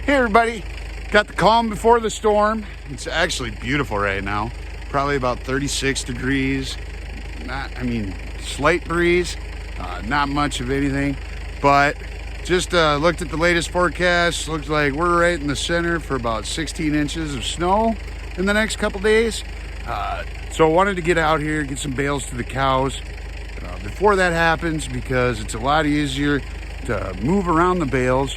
Hey everybody, got the calm before the storm. It's actually beautiful right now. Probably about 36 degrees. Slight breeze, not much of anything. But just looked at the latest forecast. Looks like we're right in the center for about 16 inches of snow in the next couple days. So I wanted to get out here, get some bales to the cows before that happens, because it's a lot easier to move around the bales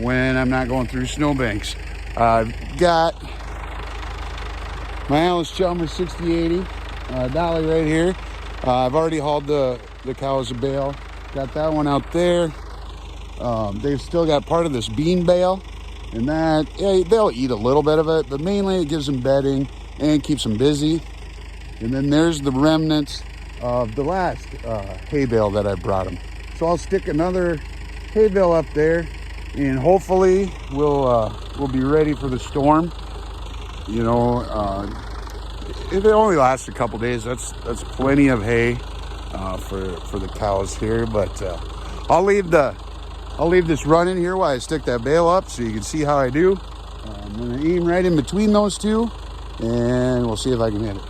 when I'm not going through snowbanks. I've got my Allis Chalmers 6080 dolly right here. I've already hauled the cows a bale. Got that one out there. They've still got part of this bean bale, and that, yeah, they'll eat a little bit of it, but mainly it gives them bedding and keeps them busy. And then there's the remnants of the last hay bale that I brought them. So I'll stick another hay bale up there, and hopefully we'll be ready for the storm. You know, if it only lasts a couple days, that's plenty of hay for the cows here. But I'll leave this running here while I stick that bale up, so you can see how I do. I'm gonna aim right in between those two, and we'll see if I can hit it.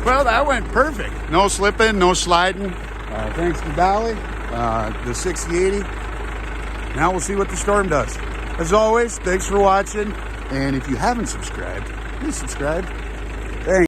Well, that went perfect. No slipping, no sliding. Thanks to Dolly, the 6080. Now we'll see what the storm does. As always, thanks for watching. And if you haven't subscribed, please subscribe.